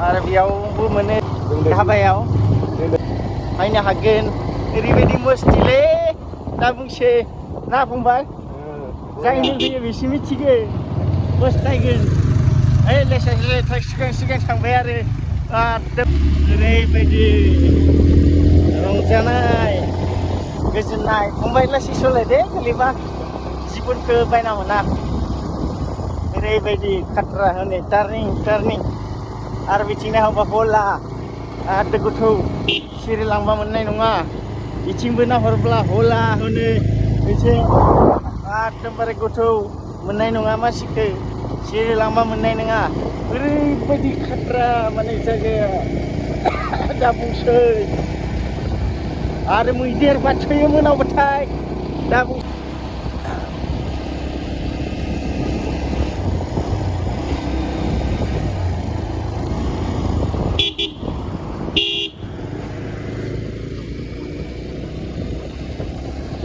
आरो बेयावबो मोनो हाबायाव फैनो हागोन ओरैबायदि मस्तिलै दा बुंसै ना फंबाय जायनो फैयो बिसो मिथिगो मस्तायगोन ओइ लेसाय सिगां थांबाय आरो ओरैबायदि रंजानाय गोजोननाय फंबाय लासै सलायदे गोलैबा जिबनखौ बायना मोना ओरैबायदि खाथ्रा हनै टार्निं आरो बिथिं नाहरबा हला आरो गोथौ सिरिलांबा मोननाय नङा बिथिंबो नाहरब्ला हला होनो एसे एकदमबारे गोथौ मोननाय नङा मानसिखौ सिरिलांबा मोननाय नङा ओरैबायदि खाथ्रा माने जायगाया दा बुंसै आरो मैदेर बारसोयो मोनाबाथाय दा बुं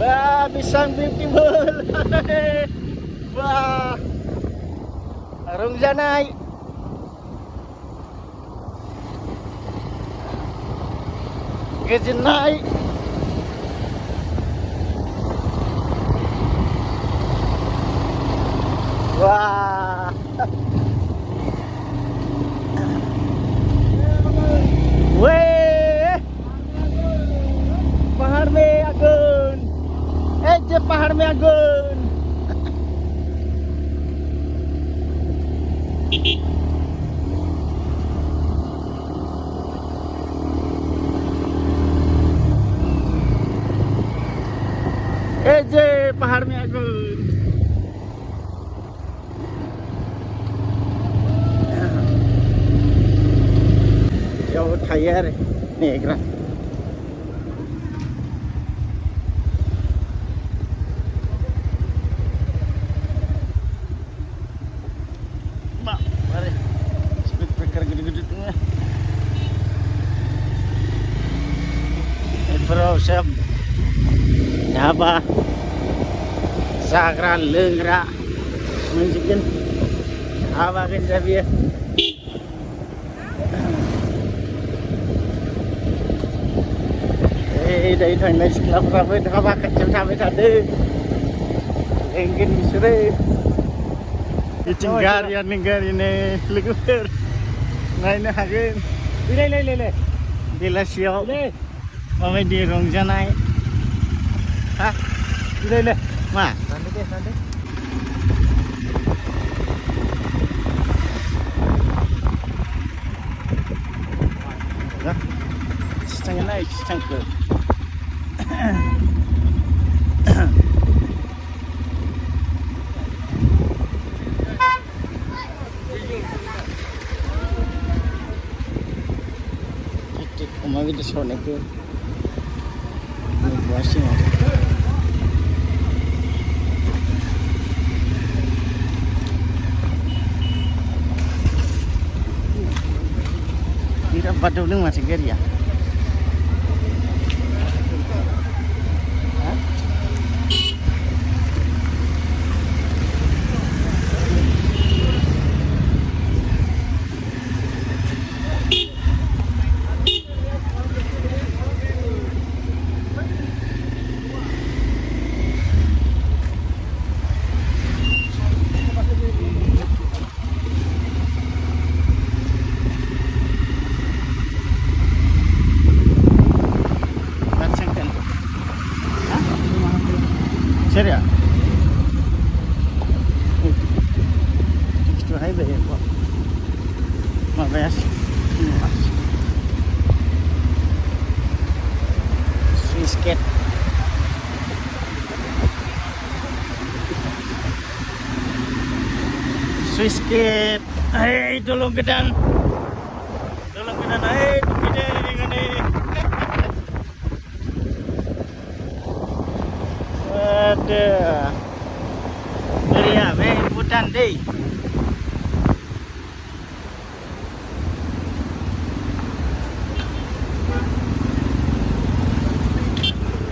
wah pisang beautiful wah rongjanai goजोननाय wah weh pahar में agun जे पहाड़ में agun जे पहाड़ में agun याव थायो आरो नेग्रा सब ढाबा जाग्रा लोंग्रा मोनजोबगोन ढाबा गोजा बियो दायो थांनाय सिख्लाफ्राबो ढाबा खाथियाव थाबाय थादों लोंगोन बिसोरो बिथिं गारिनो लोगोफोर नायनो हागोन बेलासियाव माबायदि रंजानाय हा मा थांगोन थांखो अमा बेदर सावनायखौ नुगासिनो बिराद बादावदों माथो गारिया Seria? Itu highway ya kok. Mabes. Swiss cat. Swiss cat. Hei, tolong gedan. Hei, begini ini. Ada area hutan deh.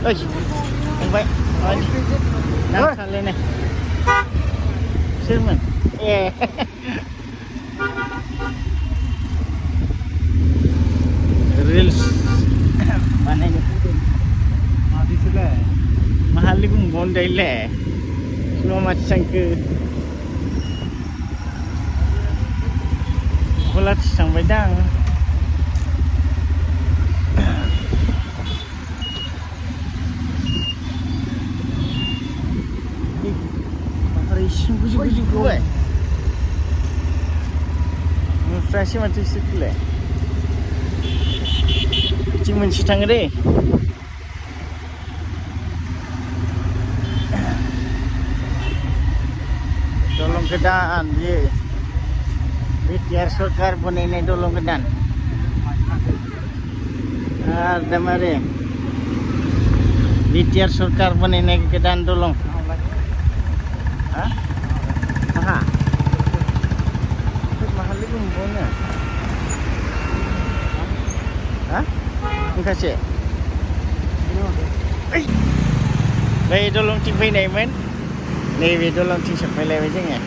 Ôi, anh vậy, đang săn lên này, xương mình, बानायनो फैदों मादिसोलाय Mahali बुंबावनोदायले semua macam ke bola sampai dang hari sungguh-sungguh gue fresh macam sekali cuma citang deh dolong kedan ye biar सरकार बनायनाय dolong kedan ada mari biar सरकार बनायनाय kedan dolong hah mahal mahal itu mbonnya hah enggak sih đây dolong ting fai này men này về dolong ting sampai lewe je nge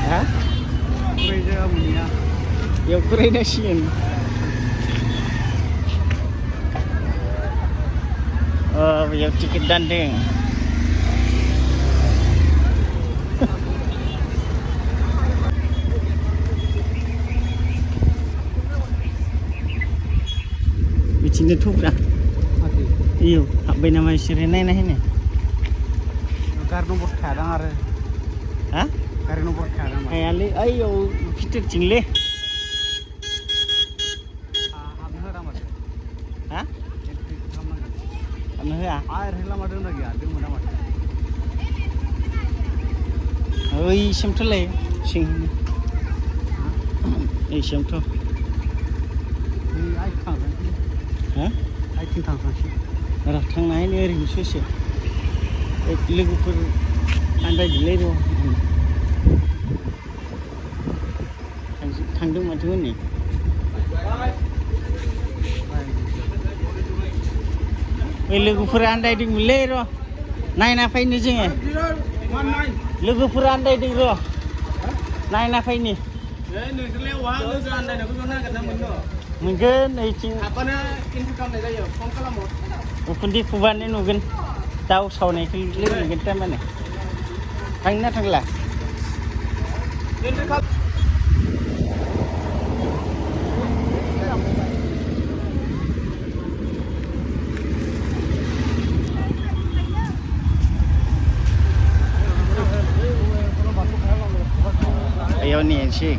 hah yang kurang nasiin oh yang tiket dandeng bicinnya tuh dah iyo apa nama sirene nah ini car number खादा आरो hah car number खादा मा ali ayo fitur cingle हाबनो होरा माथो hah entry खालामनांगोन anu ya आरो लामा दोंना गैया दोंमोन माथो oi semtole sing semto आइ थांगोन hah आइथिं थांखांसै र थांनाय नै ओरैनो ससे लोगोफोर आन्दायदिलै र थांदों माथो हनै बै लोगोफोरा आन्दायदोंमोनलै र नायना फैनो जोङो लोगोफोरा आन्दायदों र नायना फैनि नोंसोरलाय बहा लोगो आन्दायनायखौ नागिरना मोनो मोनगोन ओइथिं हाबानो इन्ट्रि खालामनाय जायो फन खालामो उखुन्दै खुबानो नुगोन दाउ सावनायखौ लोगो मोनगोन थारमाने थांनो ना थांला इन्ट्रि खालाम Ayo nih sih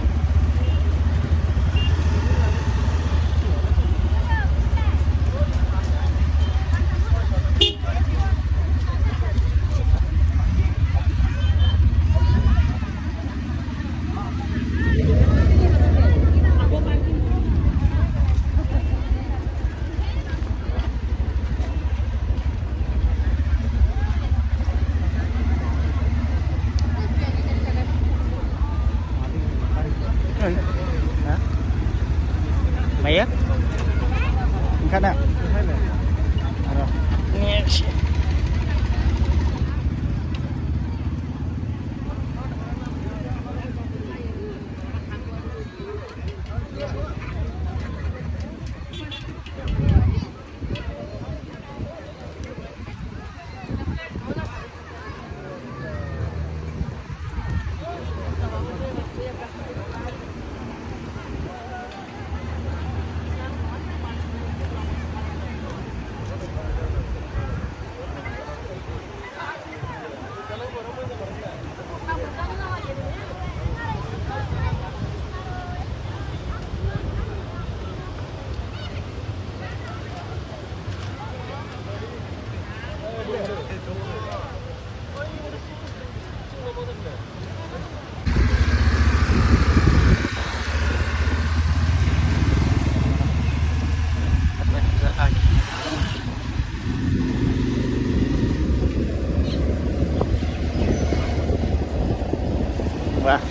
Wah,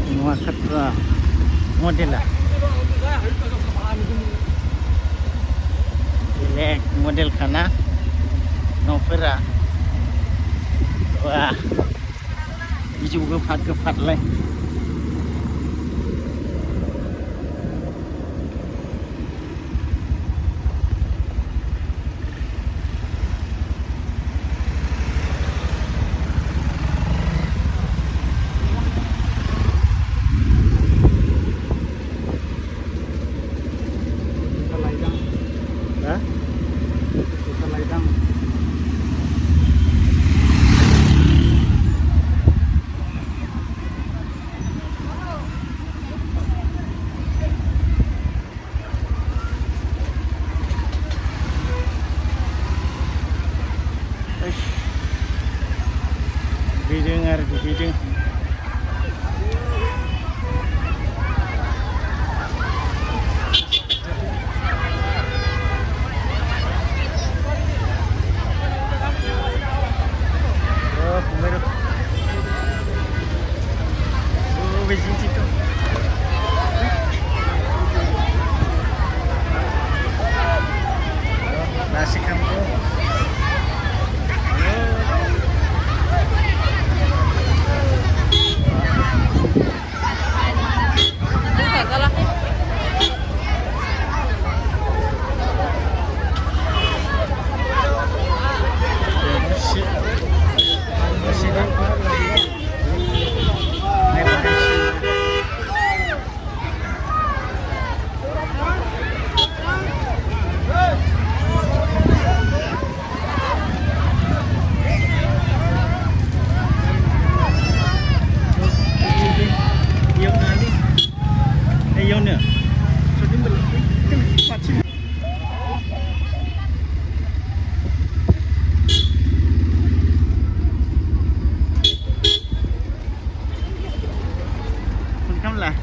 semua kata model lah. Jelek model kana Novera. Wah, hijau gepat lah. Hah? Bidung arti bidung. Oh, baru. Oh, bezin situ. Nasi kampung. Lah.